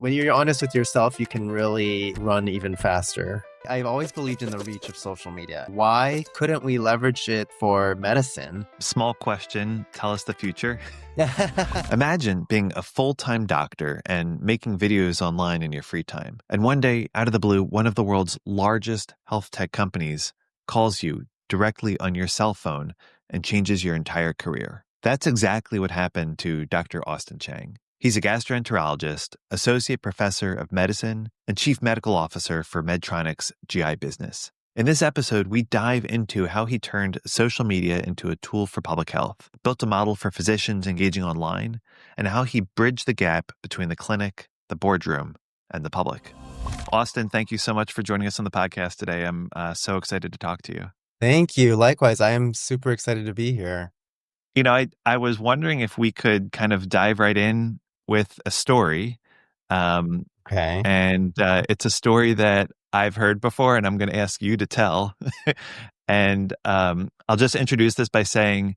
When you're honest with yourself, you can really run even faster. I've always believed in the reach of social media. Why couldn't we leverage it for medicine? Small question, tell us the future. Imagine being a full-time doctor and making videos online in your free time. And one day, out of the blue, one of the world's largest health tech companies calls you directly on your cell phone and changes your entire career. That's exactly what happened to Dr. Austin Chang. He's a gastroenterologist, associate professor of medicine, and chief medical officer for Medtronic's GI business. In this episode, we dive into how he turned social media into a tool for public health, built a model for physicians engaging online, and how he bridged the gap between the clinic, the boardroom, and the public. Austin, thank you so much for joining us on the podcast today. I'm so excited to talk to you. Thank you. Likewise, I am super excited to be here. You know, I was wondering if we could kind of dive right in with a story. Okay. And it's a story that I've heard before, and I'm going to ask you to tell. And I'll just introduce this by saying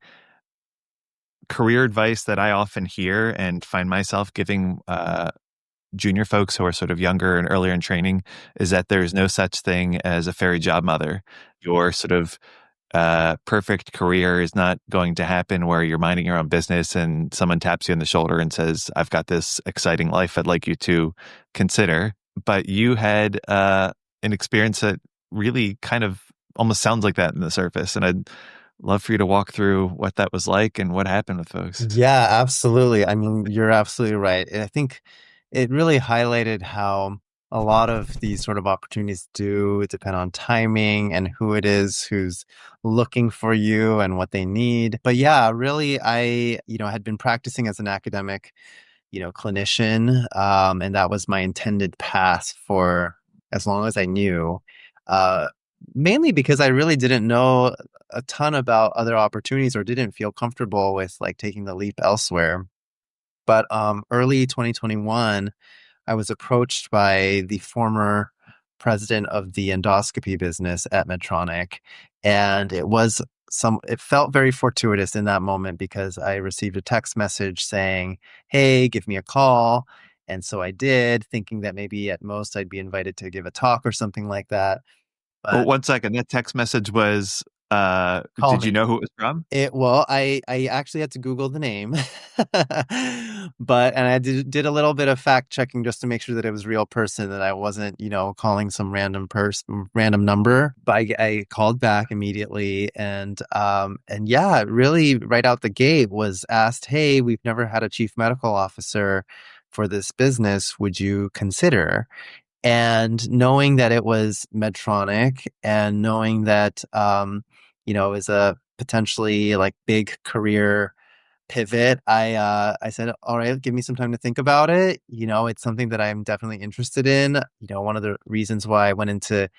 career advice that I often hear and find myself giving junior folks who are sort of younger and earlier in training is that there's no such thing as a fairy job mother. Your sort of perfect career is not going to happen where you're minding your own business and someone taps you on the shoulder and says, I've got this exciting life I'd like you to consider. But you had an experience that really kind of almost sounds like that in the surface. And I'd love for you to walk through what that was like and what happened with folks. Yeah, absolutely. I mean, you're absolutely right. I think it really highlighted how a lot of these sort of opportunities do depend on timing and who it is who's looking for you and what they need. But yeah, really, I had been practicing as an academic, clinician, and that was my intended path for as long as I knew. Uh, Mainly because I really didn't know a ton about other opportunities or didn't feel comfortable with like taking the leap elsewhere. But early 2021, I was approached by the former president of the endoscopy business at Medtronic, and it felt very fortuitous in that moment because I received a text message saying, "Hey, give me a call." And so I did, thinking that maybe at most I'd be invited to give a talk or something like that. Well, But one second. That text message was, call did you me. know who it was from? I actually had to Google the name, and I did a little bit of fact checking just to make sure that it was a real person, that I wasn't, calling some random number. But I called back immediately, and yeah, really right out the gate was asked, "Hey, we've never had a chief medical officer for this business. Would you consider?" And knowing that it was Medtronic and knowing that, it was a potentially like big career pivot, I said, all right, give me some time to think about it. It's something that I'm definitely interested in. One of the reasons why I went into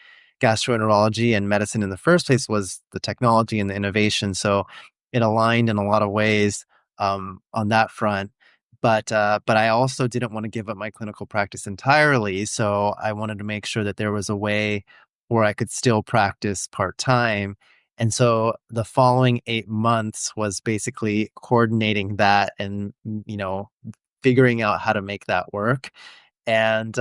gastroenterology and medicine in the first place was the technology and the innovation. So it aligned in a lot of ways on that front. But I also didn't want to give up my clinical practice entirely. So I wanted to make sure that there was a way where I could still practice part-time. And so the following 8 months was basically coordinating that and, figuring out how to make that work. And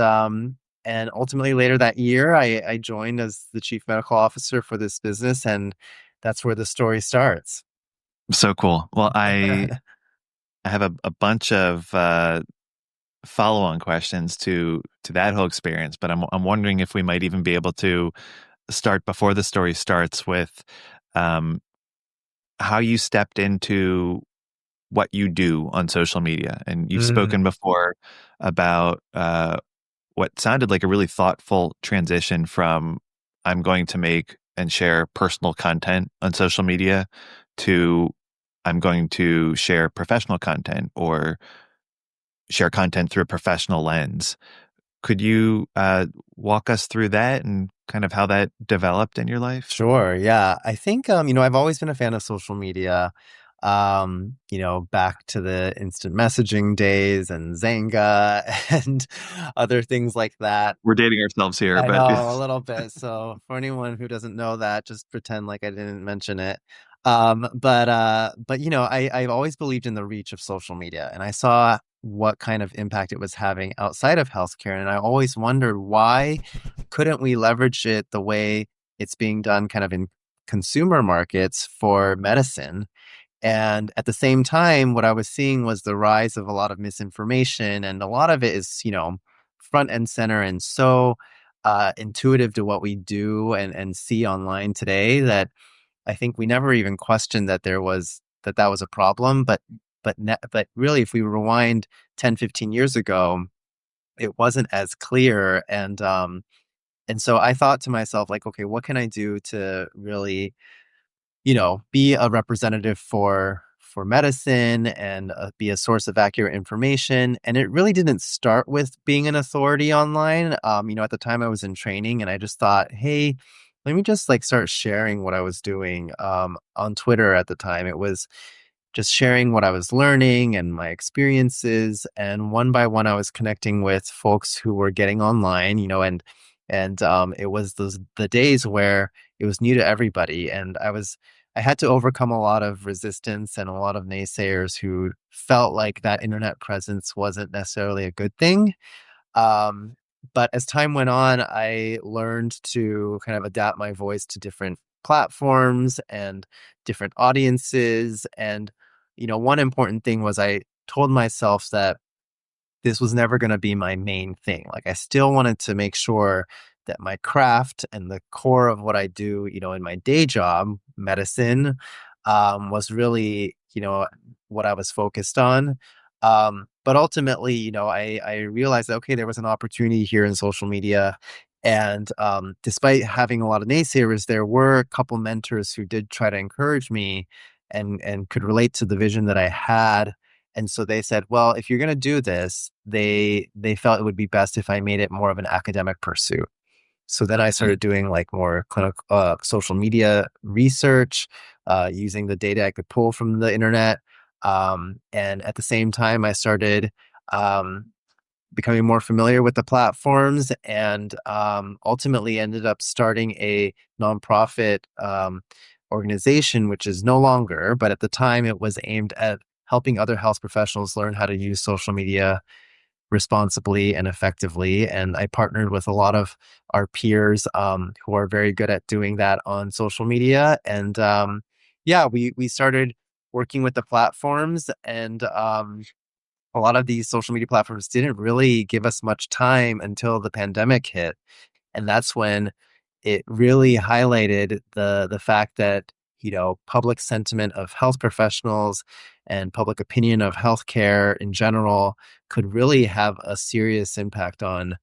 ultimately later that year, I joined as the chief medical officer for this business, and that's where the story starts. So cool. Well, I have a bunch of follow-on questions to that whole experience, but I'm wondering if we might even be able to start before the story starts with um, how you stepped into what you do on social media. And you've Mm. spoken before about what sounded like a really thoughtful transition from I'm going to make and share personal content on social media to I'm going to share professional content or share content through a professional lens. Could you walk us through that and kind of how that developed in your life? Sure. Yeah. I think, I've always been a fan of social media, back to the instant messaging days and Zanga and other things like that. We're dating ourselves here, I but know a little bit. So for anyone who doesn't know that, just pretend like I didn't mention it. But I've always believed in the reach of social media, and I saw what kind of impact it was having outside of healthcare. And I always wondered, why couldn't we leverage it the way it's being done kind of in consumer markets for medicine? And at the same time, what I was seeing was the rise of a lot of misinformation, and a lot of it is, front and center and so intuitive to what we do and see online today, that I think we never even questioned that that was a problem. But really, if we rewind 10, 15 years ago, it wasn't as clear. And so I thought to myself, like, okay, what can I do to really, be a representative for medicine and be a source of accurate information. And it really didn't start with being an authority online. At the time I was in training, and I just thought, hey, let me just like start sharing what I was doing on Twitter. At the time, it was just sharing what I was learning and my experiences. And one by one, I was connecting with folks who were getting online, and it was the days where it was new to everybody, and I had to overcome a lot of resistance and a lot of naysayers who felt like that internet presence wasn't necessarily a good thing. Um, but as time went on, I learned to kind of adapt my voice to different platforms and different audiences. And, one important thing was I told myself that this was never going to be my main thing. Like, I still wanted to make sure that my craft and the core of what I do, in my day job, medicine, was really, what I was focused on. But ultimately, I realized that, okay, there was an opportunity here in social media. And despite having a lot of naysayers, there were a couple mentors who did try to encourage me and could relate to the vision that I had. And so they said, well, if you're going to do this, they felt it would be best if I made it more of an academic pursuit. So then I started doing like more clinical social media research, using the data I could pull from the internet. And at the same time, I started um, becoming more familiar with the platforms, and ultimately ended up starting a nonprofit organization, which is no longer, but at the time it was aimed at helping other health professionals learn how to use social media responsibly and effectively. And I partnered with a lot of our peers who are very good at doing that on social media. And yeah, we started working with the platforms, and a lot of these social media platforms didn't really give us much time until the pandemic hit. And that's when it really highlighted the fact that, public sentiment of health professionals and public opinion of healthcare in general could really have a serious impact on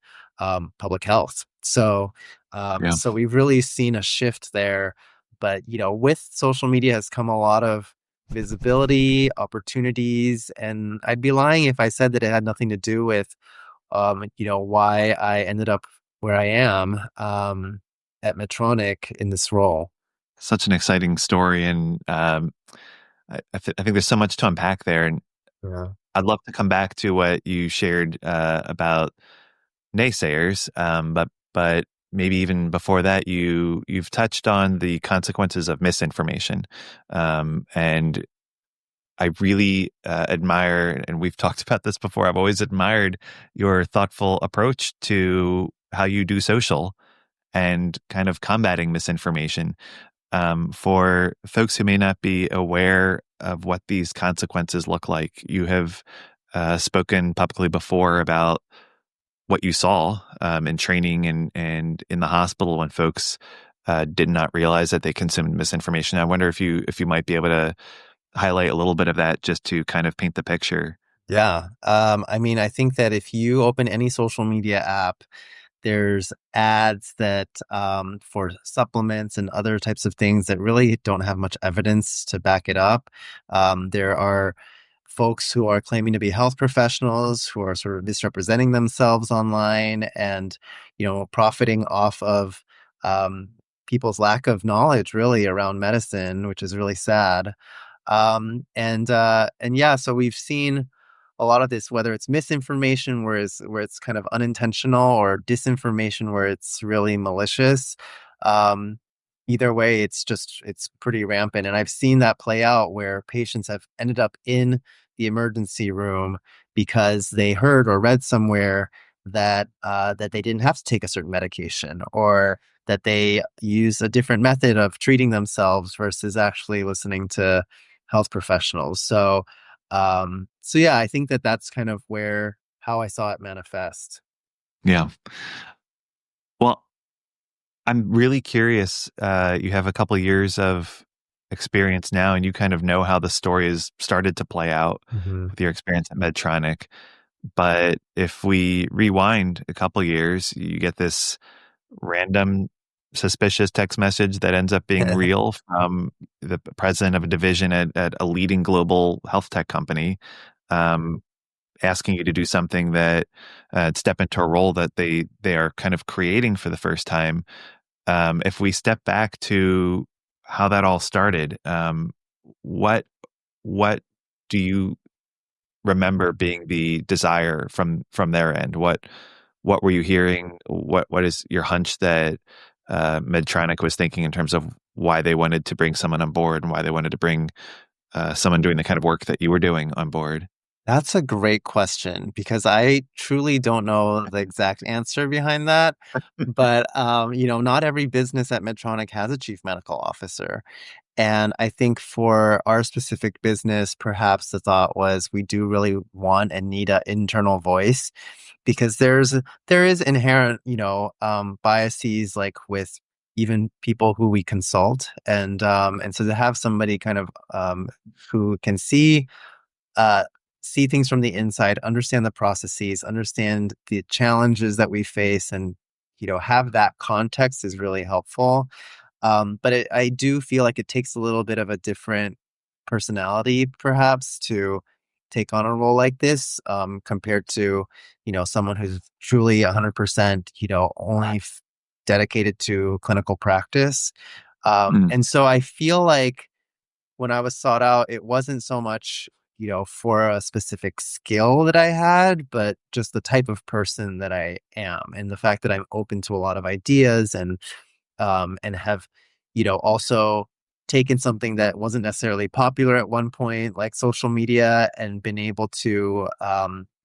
public health. Yeah. So we've really seen a shift there. But, with social media has come a lot of visibility, opportunities, and I'd be lying if I said that it had nothing to do with, why I ended up where I am at Medtronic in this role. Such an exciting story. And I think there's so much to unpack there. And Yeah. I'd love to come back to what you shared about naysayers. But maybe even before that, you've touched on the consequences of misinformation. And I really admire, and we've talked about this before, I've always admired your thoughtful approach to how you do social and kind of combating misinformation. For folks who may not be aware of what these consequences look like, you have spoken publicly before about what you saw in training and in the hospital when folks did not realize that they consumed misinformation. I wonder if you might be able to highlight a little bit of that just to kind of paint the picture. Yeah. I mean, I think that if you open any social media app, there's ads that for supplements and other types of things that really don't have much evidence to back it up. There are folks who are claiming to be health professionals who are sort of misrepresenting themselves online and, profiting off of um, people's lack of knowledge really around medicine, which is really sad. And yeah, so we've seen a lot of this, whether it's misinformation where it's kind of unintentional, or disinformation where it's really malicious. Um, Either way, it's pretty rampant, and I've seen that play out where patients have ended up in the emergency room because they heard or read somewhere that they didn't have to take a certain medication, or that they use a different method of treating themselves versus actually listening to health professionals. So yeah, I think that that's kind of where how I saw it manifest. Yeah. Well, I'm really curious. You have a couple years of experience now, and you kind of know how the story has started to play out Hmm. with your experience at Medtronic. But if we rewind a couple years, you get this random suspicious text message that ends up being real from the president of a division at a leading global health tech company, um, asking you to do something that step into a role that they are kind of creating for the first time. If we step back to how that all started, what what do you remember being the desire from their end? What were you hearing? What is your hunch that Medtronic was thinking in terms of why they wanted to bring someone on board and why they wanted to bring someone doing the kind of work that you were doing on board? That's a great question because I truly don't know the exact answer behind that. But not every business at Medtronic has a chief medical officer. And I think for our specific business, perhaps the thought was we do really want and need an internal voice, because there is inherent, biases, like with even people who we consult, and so to have somebody kind of who can uh, see things from the inside, understand the processes, understand the challenges that we face, and have that context is really helpful. But I do feel like it takes a little bit of a different personality, perhaps, to take on a role like this, compared to, someone who's truly 100%, only dedicated to clinical practice. Mm, And so I feel like when I was sought out, it wasn't so much, for a specific skill that I had, but just the type of person that I am, and the fact that I'm open to a lot of ideas, and have, also taken something that wasn't necessarily popular at one point, like social media, and been able to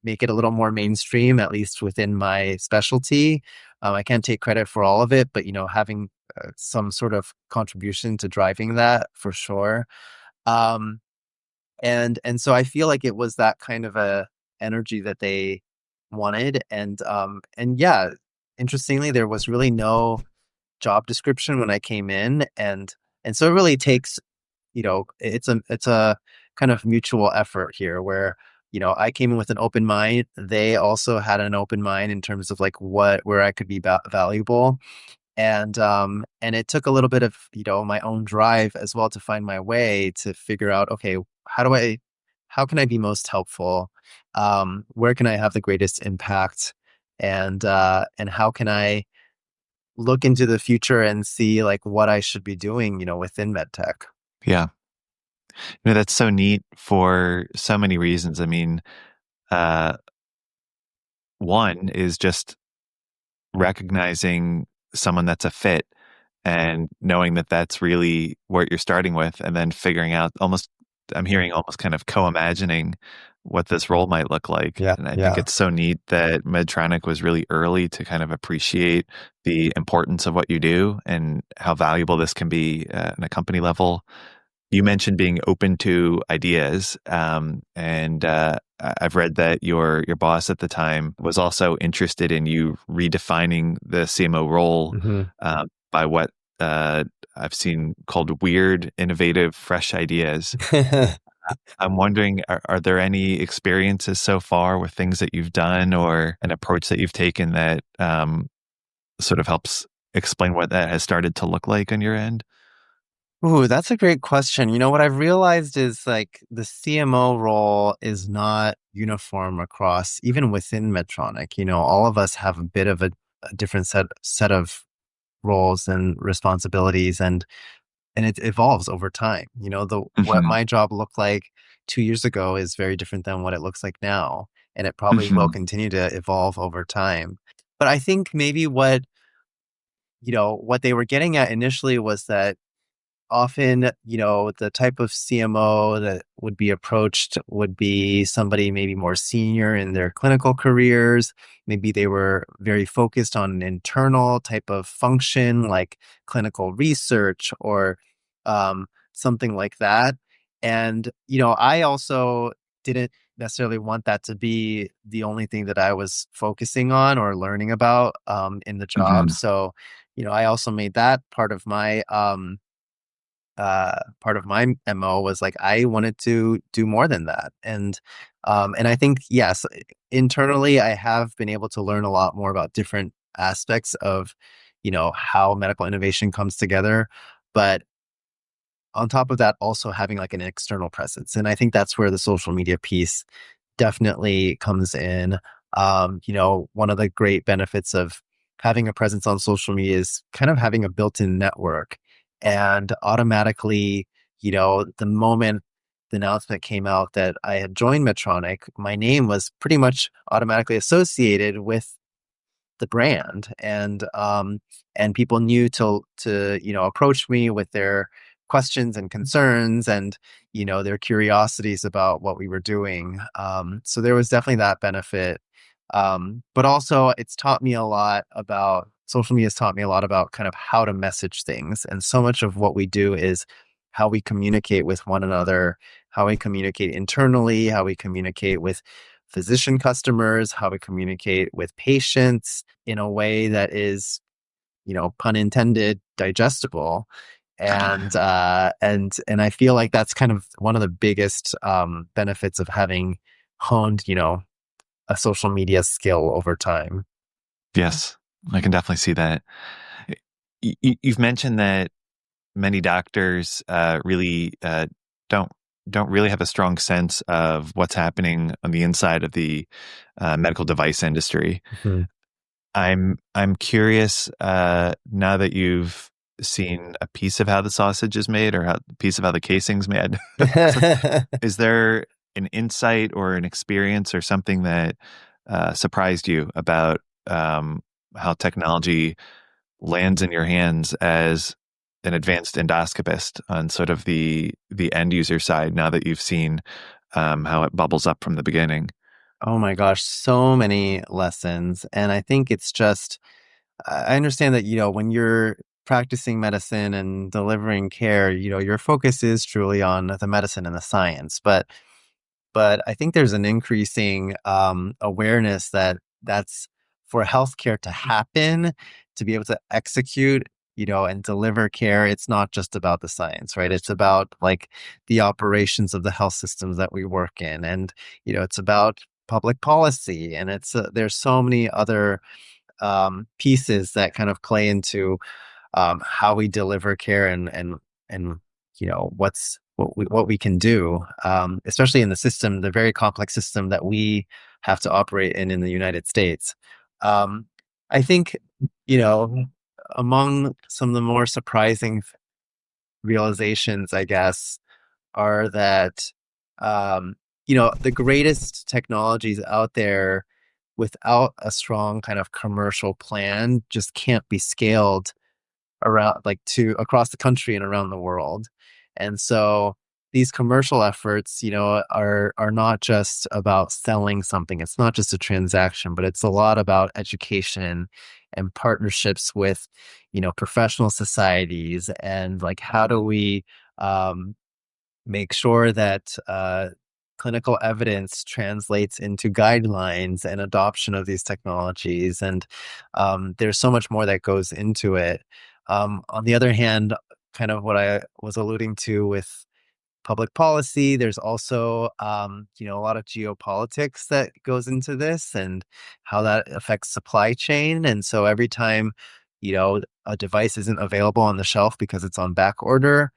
make it a little more mainstream, at least within my specialty. I can't take credit for all of it, but having some sort of contribution to driving that for sure. Um, and so I feel like it was that kind of a energy that they wanted, and yeah, interestingly, there was really no job description when I came in, and so it really takes, it's a kind of mutual effort here where, I came in with an open mind. They also had an open mind in terms of like where I could be valuable. And it took a little bit of, my own drive as well to find my way to figure out, okay, how can I be most helpful? Where can I have the greatest impact? And how can I look into the future and see like what I should be doing, within medtech? yeah. That's so neat for so many reasons. I mean, uh, one is just recognizing someone that's a fit and knowing that that's really what you're starting with, and then figuring out almost, I'm hearing almost kind of co-imagining what this role might look like. Yeah, And I think yeah. it's so neat that Medtronic was really early to kind of appreciate the importance of what you do and how valuable this can be on a company level. You mentioned being open to ideas, and I've read that your boss at the time was also interested in you redefining the CMO role Hmm. by what I've seen called weird, innovative, fresh ideas. I'm wondering, are there any experiences so far with things that you've done or an approach that you've taken that sort of helps explain what that has started to look like on your end? Ooh, that's a great question. What I've realized is like the CMO role is not uniform across, even within Medtronic. All of us have a bit of a different set of roles and responsibilities, and it evolves over time. The what Hmm. my job looked like 2 years ago is very different than what it looks like now, and it probably will Hmm. continue to evolve over time. But I think maybe what they were getting at initially was that often, the type of CMO that would be approached would be somebody maybe more senior in their clinical careers. Maybe they were very focused on an internal type of function like clinical research or something like that. And, I also didn't necessarily want that to be the only thing that I was focusing on or learning about in the job. Hmm. So, I also made that part of my MO was like I wanted to do more than that. And I think yes, internally I have been able to learn a lot more about different aspects of, how medical innovation comes together. But on top of that, also having like an external presence. And I think that's where the social media piece definitely comes in. One of the great benefits of having a presence on social media is kind of having a built-in network. And automatically, the moment the announcement came out that I had joined Medtronic, my name was pretty much automatically associated with the brand, and people knew to approach me with their questions and concerns and their curiosities about what we were doing. So there was definitely that benefit. But also it's taught me a lot about social media has taught me a lot about kind of how to message things, and so much of what we do is how we communicate with one another, how we communicate internally, how we communicate with physician customers, how we communicate with patients in a way that is, pun intended, digestible. And I feel like that's kind of one of the biggest benefits of having honed, a social media skill over time. Yes, I can definitely see that. You've mentioned that many doctors really don't don't really have a strong sense of what's happening on the inside of the medical device industry. Mhm. I'm curious now that you've seen a piece of how the sausage is made or a piece of how the casing's made. So, is there an insight or an experience or something that surprised you about how technology lands in your hands as an advanced endoscopist on sort of the end user side now that you've seen how it bubbles up from the beginning? Oh my gosh, so many lessons. And I think it's just, I understand that, when you're practicing medicine and delivering care, your focus is truly on the medicine and the science. But I think there's an increasing awareness that that's for healthcare to happen, to be able to execute, and deliver care. It's not just about the science, right? It's about like the operations of the health systems that we work in, and it's about public policy, and there's so many other pieces that kind of play into how we deliver care and what we can do, especially in the system, the very complex system that we have to operate in the United States. Um, I think you know among some of the more surprising realizations, I guess, are that the greatest technologies out there without a strong kind of commercial plan just can't be scaled around like to across the country and around the world. And so these commercial efforts, are not just about selling something. It's not just a transaction, but it's a lot about education and partnerships with, professional societies, and like how do we um, make sure that clinical evidence translates into guidelines and adoption of these technologies. And there's so much more that goes into it. On the other hand, kind of what I was alluding to with public policy, there's also, a lot of geopolitics that goes into this and how that affects supply chain. And so every time, a device isn't available on the shelf because it's on back order,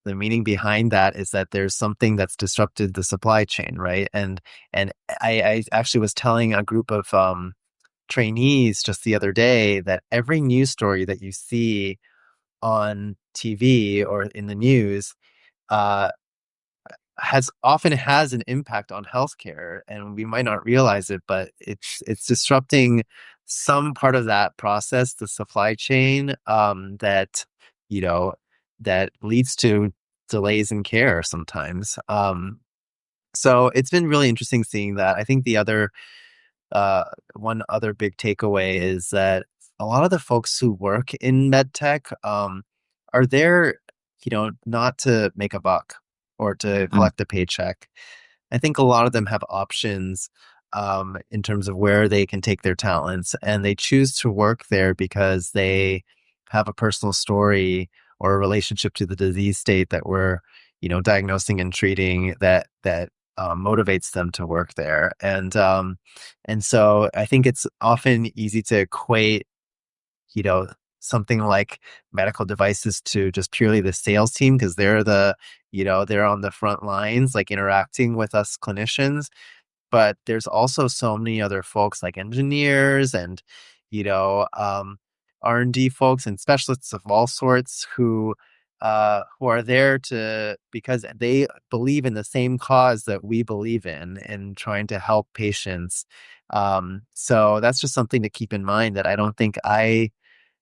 the meaning behind that is that there's something that's disrupted the supply chain, right? And I actually was telling a group of trainees just the other day that every news story that you see on TV or in the news uh, has an impact on healthcare, and we might not realize it, but it's disrupting some part of that process, the supply chain, that you know that leads to delays in care sometimes. So it's been really interesting seeing that. I think the other uh, one other big takeaway is that a lot of the folks who work in medtech are there, not to make a buck or to Mm. collect a paycheck. I think a lot of them have options in terms of where they can take their talents, and they choose to work there because they have a personal story or a relationship to the disease state that we're, diagnosing and treating that motivates them to work there. And so I think it's often easy to equate, you know, something like medical devices to just purely the sales team because they're on the front lines, like interacting with us clinicians. But there's also so many other folks like engineers and, R&D folks and specialists of all sorts who are there to because they believe in the same cause that we believe in trying to help patients. So that's just something to keep in mind that I don't think I,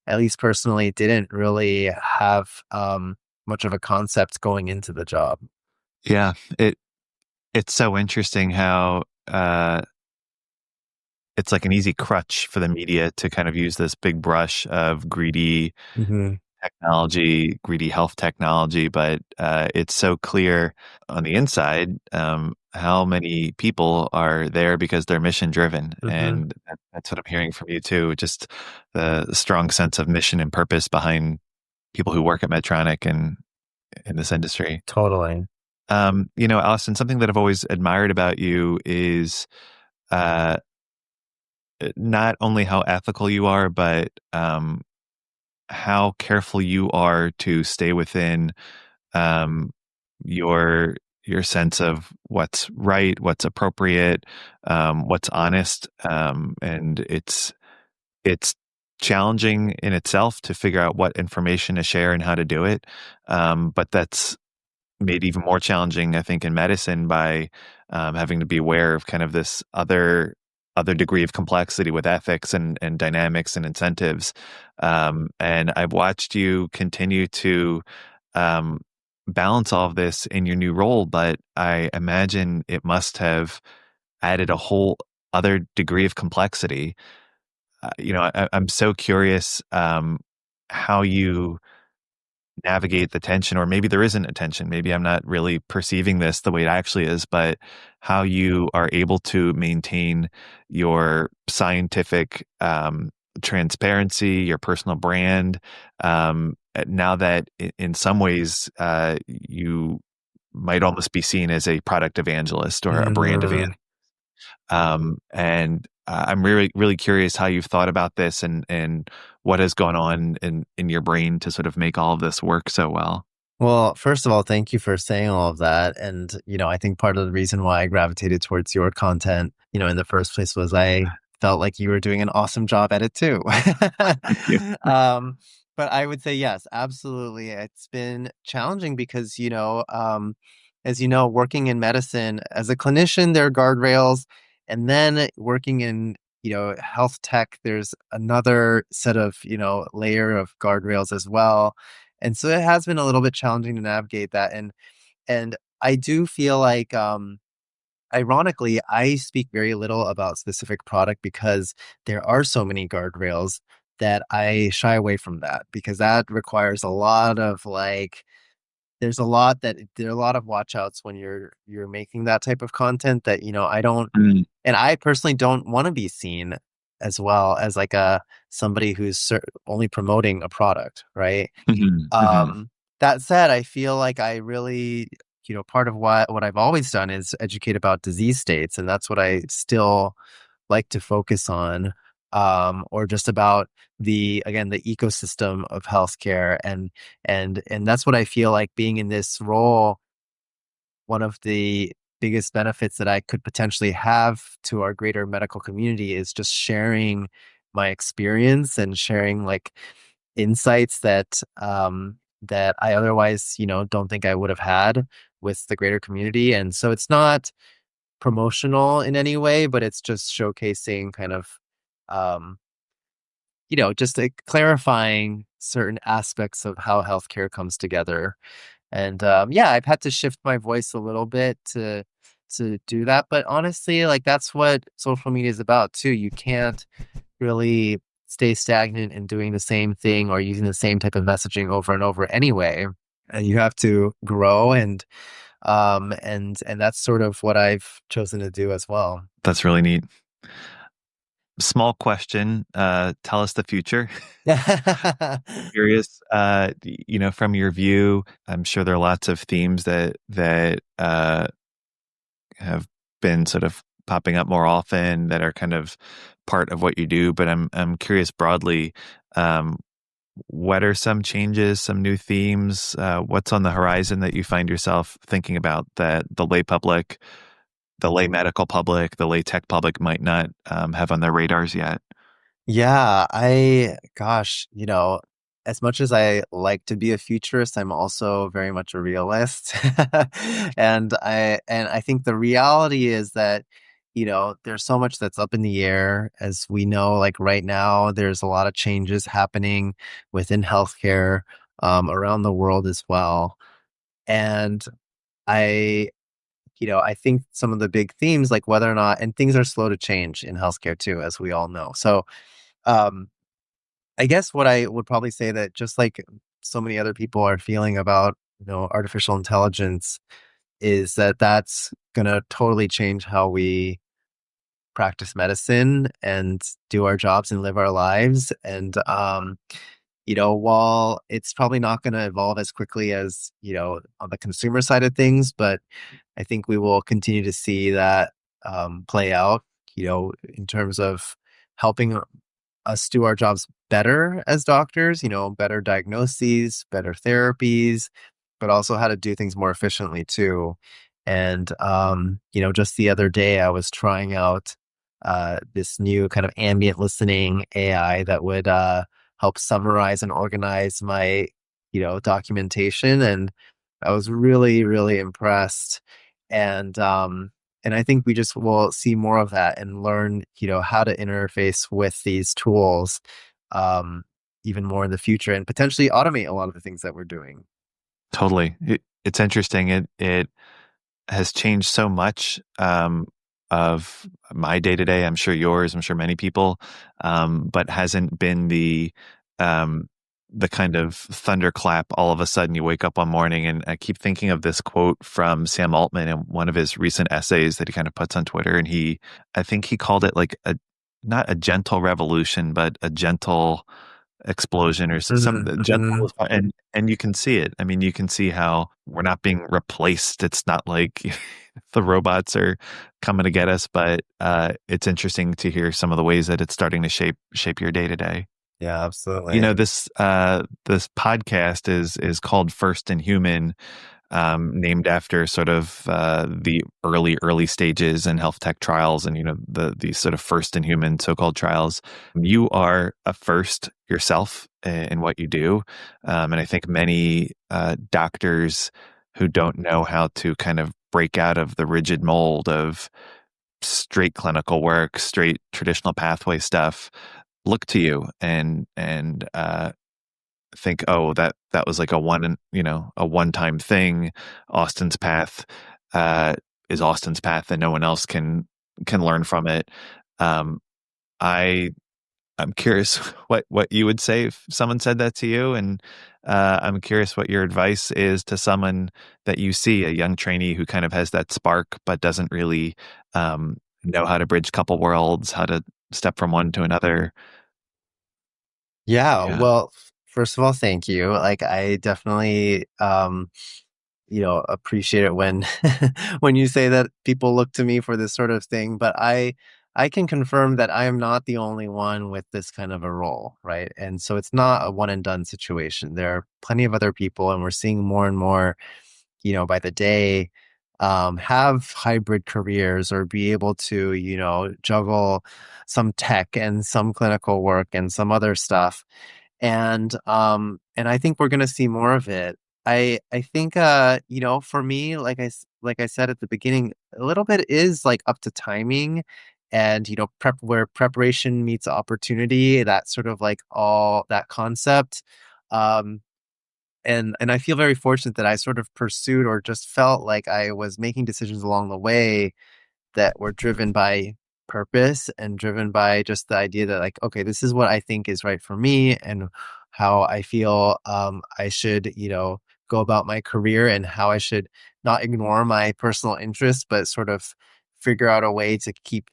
at least personally, didn't really have much of a concept going into the job. Yeah, it's so interesting how it's like an easy crutch for the media to kind of use this big brush of greedy Hmm. technology, greedy health technology, but it's so clear on the inside how many people are there because they're mission driven, Hmm. and that's what I'm hearing from you too. Just the strong sense of mission and purpose behind people who work at Medtronic and in this industry. Totally. Allison, something that I've always admired about you is uh, not only how ethical you are, but how careful you are to stay within um, your your sense of what's right, what's appropriate, what's honest, and it's challenging in itself to figure out what information to share and how to do it. But that's made even more challenging, I think, in medicine by having to be aware of kind of this other degree of complexity with ethics and dynamics and incentives. And I've watched you continue to um, balance all of this in your new role, but I imagine it must have added a whole other degree of complexity. I'm so curious how you navigate the tension, or maybe there isn't a tension. Maybe I'm not really perceiving this the way it actually is, but how you are able to maintain your scientific transparency, your personal brand, now that in some ways you might almost be seen as a product evangelist or a brand Mhm. evangelist. And I'm really, really curious how you've thought about this and what has gone on in your brain to sort of make all of this work so well. Well, first of all, thank you for saying all of that. And, I think part of the reason why I gravitated towards your content, in the first place was I felt like you were doing an awesome job at it too. Thank you. um, but I would say yes, absolutely. It's been challenging because, as you know, working in medicine as a clinician, there are guardrails. And then working in, health tech, there's another set of, layer of guardrails as well, and so it has been a little bit challenging to navigate that. And I do feel like ironically, I speak very little about specific product because there are so many guardrails that I shy away from that because that requires a lot of like there are a lot of watch outs when you're making that type of content that, I don't Mm, and I personally don't want to be seen as well as like a somebody who's only promoting a product, right? mhm, mhm. Um, that said, I feel like I really, part of what I've always done is educate about disease states, and that's what I still like to focus on, or just about the ecosystem of healthcare, and that's what I feel like being in this role. One of the biggest benefits that I could potentially have to our greater medical community is just sharing my experience and sharing like insights that I otherwise, don't think I would have had with the greater community. And so it's not promotional in any way, but it's just showcasing kind of um just like clarifying certain aspects of how healthcare comes together. And yeah, I've had to shift my voice a little bit to do that. But honestly, like that's what social media is about too. You can't really stay stagnant in doing the same thing or using the same type of messaging over and over anyway. And you have to grow and that's sort of what I've chosen to do as well. That's really neat. Small question. Tell us the future. Curious, from your view, I'm sure there are lots of themes that have been sort of popping up more often that are kind of part of what you do. But I'm curious broadly, um, what are some changes, some new themes? What's on the horizon that you find yourself thinking about that the lay public, the lay medical public, the lay tech public might not have on their radars yet? Yeah, gosh, as much as I like to be a futurist, I'm also very much a realist. And I think the reality is that, there's so much that's up in the air. As we know, like right now, there's a lot of changes happening within healthcare, around the world as well. And I, I think some of the big themes, like whether or not, and things are slow to change in healthcare too, as we all know. So, um, I guess what I would probably say that just like so many other people are feeling about, artificial intelligence is that that's going to totally change how we practice medicine and do our jobs and live our lives. And, while it's probably not going to evolve as quickly as, on the consumer side of things, but I think we will continue to see that play out, in terms of helping us do our jobs better as doctors, better diagnoses, better therapies, but also how to do things more efficiently too. And, just the other day, I was trying out this new kind of ambient listening AI that would help summarize and organize my, documentation. And I was really, really impressed. And, and I think we just will see more of that and learn, how to interface with these tools um, even more in the future and potentially automate a lot of the things that we're doing. Totally. It's interesting. It has changed so much of my day to day. I'm sure yours. I'm sure many people, but hasn't been um, the kind of thunderclap. All of a sudden, you wake up one morning, and I keep thinking of this quote from Sam Altman in one of his recent essays that he kind of puts on Twitter, and I think he called it like a not a gentle revolution, but a gentle explosion or some Mhm, mhm. gentle, and you can see it. I mean, you can see how we're not being replaced. It's not like the robots are coming to get us, but it's interesting to hear some of the ways that it's starting to shape your day to day. Yeah, absolutely. This podcast is called First in Human, named after sort of the early stages in health tech trials, and these sort of first in human so-called trials. You are a first yourself in what you do, and I think many doctors who don't know how to kind of break out of the rigid mold of straight clinical work, straight traditional pathway stuff, look to you and think, oh, that was like a one time thing. Austin's path uh, is Austin's path, and no one else can learn from it. Um, I I'm curious what you would say if someone said that to you, and I'm curious what your advice is to someone that you see, a young trainee who kind of has that spark but doesn't really know how to bridge couple worlds, how to step from one to another. Yeah, Yeah. well, first of all, thank you. Like I definitely appreciate it when when you say that people look to me for this sort of thing, but I can confirm that I am not the only one with this kind of a role, right? And so it's not a one and done situation. There are plenty of other people and we're seeing more and more, by the day have hybrid careers or be able to, juggle some tech and some clinical work and some other stuff and I think we're gonna see more of it. I think for me, like I said at the beginning, a little bit is like up to timing and where preparation meets opportunity, that sort of like all that concept. Um, and I feel very fortunate that I sort of pursued or just felt like I was making decisions along the way that were driven by purpose and driven by just the idea that like, okay, this is what I think is right for me and how I feel I should, go about my career, and how I should not ignore my personal interests, but sort of figure out a way to keep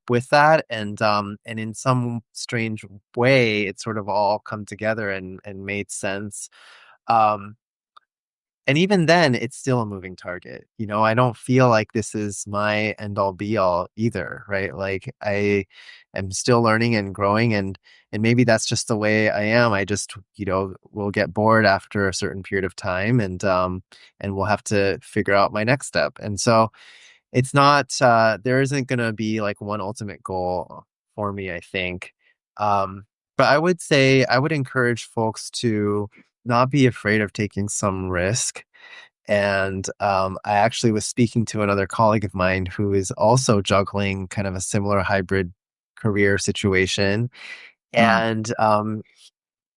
with that. And in some strange way, it sort of all come together and made sense. Um, and even then, it's still a moving target. I don't feel like this is my end all be all either, right? Like I am still learning and growing, and maybe that's just the way I am. I just, will get bored after a certain period of time, and we'll have to figure out my next step. And so it's not there isn't going to be like one ultimate goal for me, I think. But I would say I would encourage folks to not be afraid of taking some risk. And I actually was speaking to another colleague of mine who is also juggling kind of a similar hybrid career situation. Mm. And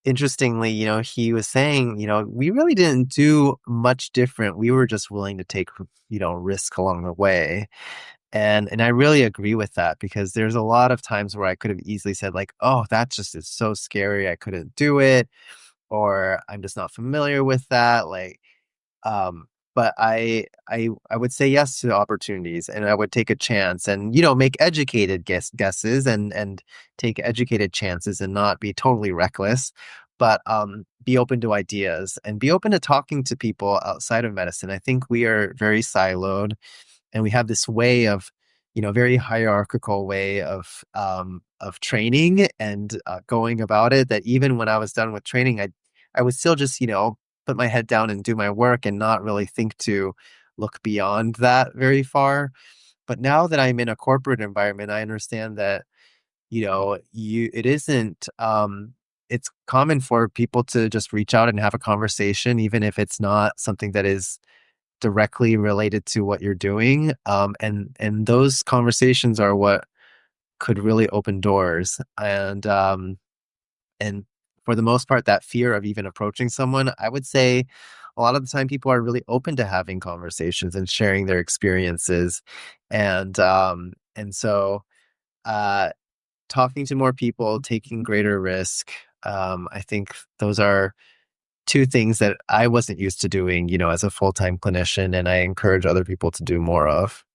interestingly, he was saying, we really didn't do much different. We were just willing to take, risk along the way. And I really agree with that, because there's a lot of times where I could have easily said like, oh, that just is so scary, I couldn't do it, or I'm just not familiar with that. Like, um, but I would say yes to opportunities, and I would take a chance, and make educated guesses, and take educated chances, and not be totally reckless, but be open to ideas and be open to talking to people outside of medicine. I think we are very siloed, and we have this way of very hierarchical way of training and going about it, that even when I was done with training, I would still just put my head down and do my work, and not really think to look beyond that very far. But now that I'm in a corporate environment, I understand that you it isn't it's common for people to just reach out and have a conversation, even if it's not something that is directly related to what you're doing. And those conversations are what could really open doors. And for the most part, that fear of even approaching someone, I would say a lot of the time people are really open to having conversations and sharing their experiences. And so uh talking to more people, taking greater risk, I think those are two things that I wasn't used to doing, as a full-time clinician, and I encourage other people to do more of.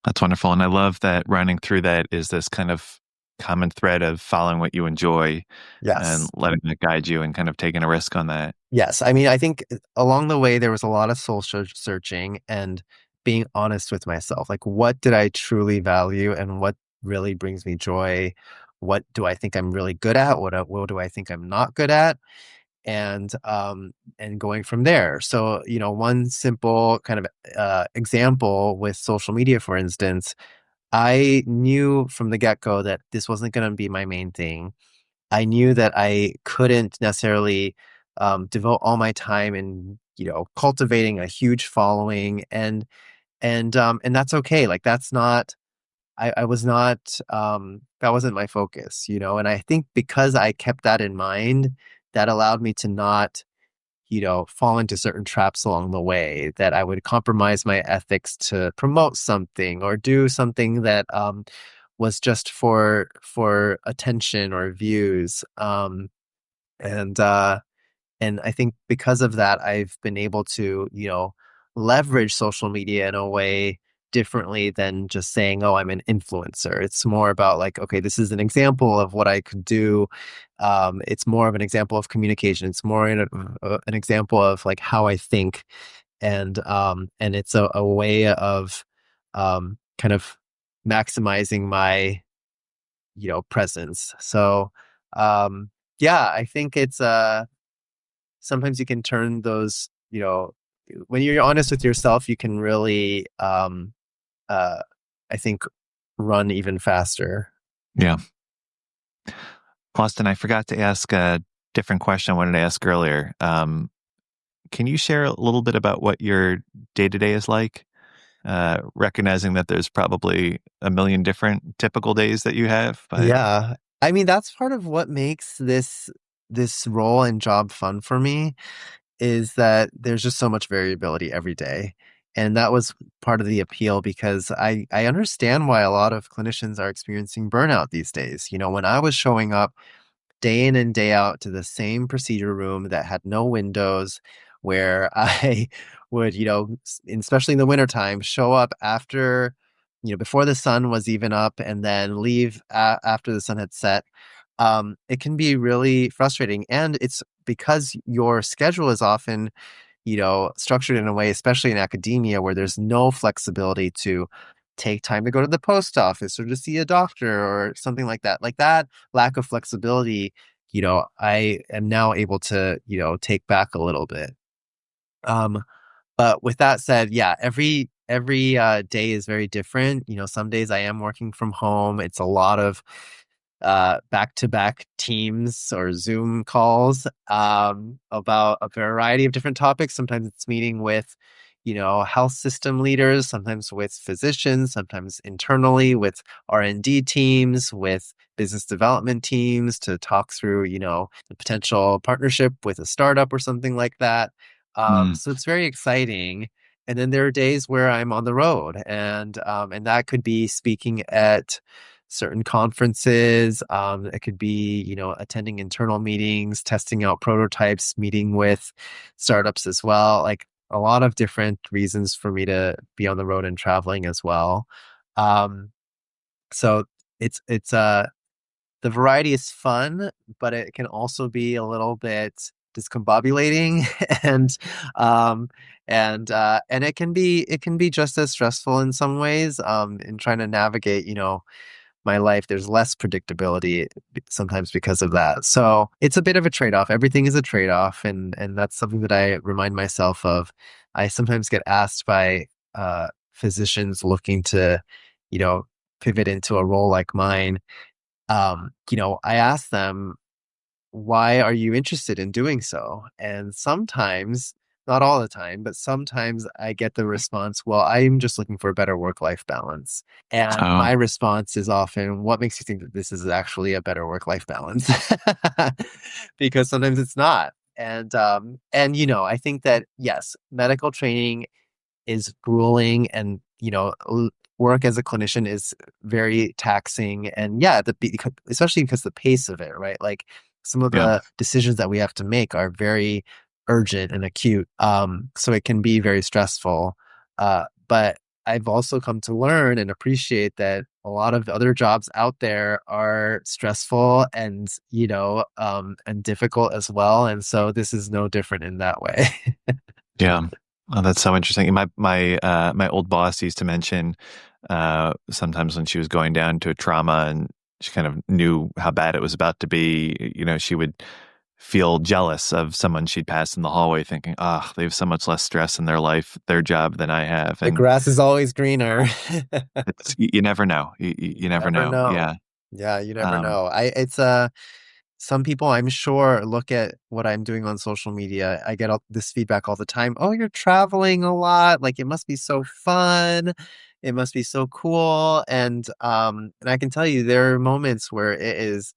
That's wonderful. And I love that running through that is this kind of common thread of following what you enjoy and Yes. letting that guide you and kind of taking a risk on that. Yes. I mean, I think along the way, there was a lot of soul searching and being honest with myself. Like, what did I truly value, and what really brings me joy? What do I think I'm really good at? What do I think I'm not good at? And going from there. So, one simple kind of example with social media, for instance, I knew from the get-go that this wasn't going to be my main thing. I knew that I couldn't necessarily devote all my time in cultivating a huge following, and that's okay. Like, that's not I was not that wasn't my focus, and I think because I kept that in mind, that allowed me to not fall into certain traps along the way, that I would compromise my ethics to promote something or do something that was just for attention or views. And and I think because of that, I've been able to, leverage social media in a way differently than just saying, oh, I'm an influencer. It's more about like, okay, this is an example of what I could do. It's more of an example of communication. It's more an example of like how I think. And it's a way of kind of maximizing my, presence. So, yeah, I think it's, sometimes you can turn those, when you're honest with yourself, you can really, uh, I think, run even faster. Yeah. Austin, I forgot to ask a different question I wanted to ask earlier. Can you share a little bit about what your day to day is like? recognizing that there's probably a million different typical days that you have. But Yeah. I mean, that's part of what makes this role and job fun for me is that there's just so much variability every day. And that was part of the appeal because I understand why a lot of clinicians are experiencing burnout these days. You know, when I was showing up day in and day out to the same procedure room that had no windows, where I would, especially in the wintertime, show up after, before the sun was even up and then leave after the sun had set. It can be really frustrating. And it's because your schedule is often structured in a way, especially in academia, where there's no flexibility to take time to go to the post office or to see a doctor or something like that. Like that lack of flexibility, I am now able to, take back a little bit. Um, but with that said, yeah, every day is very different. You know, some days I am working from home. It's a lot of back-to-back Teams or Zoom calls about a variety of different topics. Sometimes it's meeting with, health system leaders, sometimes with physicians, sometimes internally with R&D teams, with business development teams to talk through, the potential partnership with a startup or something like that. mm, So it's very exciting. And then there are days where I'm on the road, and that could be speaking at certain conferences. It could be, attending internal meetings, testing out prototypes, meeting with startups as well. Like a lot of different reasons for me to be on the road and traveling as well. Um, so it's the variety is fun, but it can also be a little bit discombobulating and um and it can be just as stressful in some ways in trying to navigate my life. There's less predictability sometimes because of that. So it's a bit of a trade-off. Everything is a trade-off, and that's something that I remind myself of. I sometimes get asked by physicians looking to, you know, pivot into a role like mine. I ask them, why are you interested in doing so? And sometimes, not all the time, but sometimes I get the response, well, I'm just looking for a better work-life balance. And oh, my response is often, what makes you think that this is actually a better work-life balance? Because sometimes it's not. And I think that yes, medical training is grueling and work as a clinician is very taxing, and yeah, especially because the pace of it, right? Like some of yeah, the decisions that we have to make are very urgent and acute, so it can be very stressful. But I've also come to learn and appreciate that a lot of other jobs out there are stressful and difficult as well, and so this is no different in that way. yeah. Oh, that's so interesting. My old boss used to mention sometimes when she was going down to a trauma and she kind of knew how bad it was about to be, she would feel jealous of someone she'd pass in the hallway, thinking, "Ah, they have so much less stress in their life, their job than I have." The And grass is always greener. you never know. You never Never know. know. Yeah. Yeah, you never Um, know. Some people I'm sure look at what I'm doing on social media. I get this feedback all the time. Oh, you're traveling a lot. Like it must be so fun. It must be so cool. And I can tell you there are moments where it is,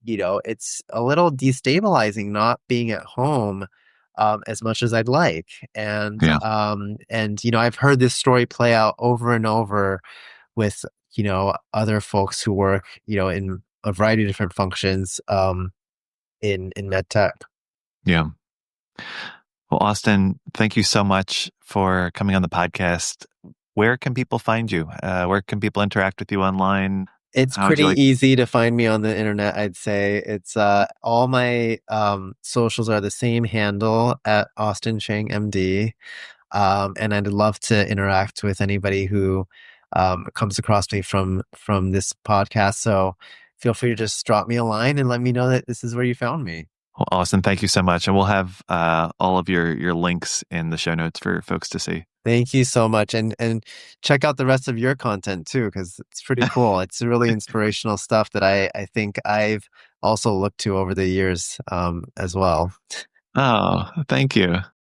it's a little destabilizing not being at home as much as I'd like. yeah. I've heard this story play out over and over with other folks who work in a variety of different functions in med tech. Yeah. Well, Austin, thank you so much for coming on the podcast. Where can people find you? Where can people interact with you online? It's How would pretty you like? easy to find me on the internet, I'd say. It's all my socials are the same handle at Austin Chang MD. And I'd love to interact with anybody who comes across me from this podcast. So feel free to just drop me a line and let me know that this is where you found me. Well, Austin, thank you so much, and we'll have all of your links in the show notes for folks to see. Thank you so much. And check out the rest of your content too, because it's pretty cool. It's really inspirational stuff that I think I've also looked to over the years as well. Oh, thank you.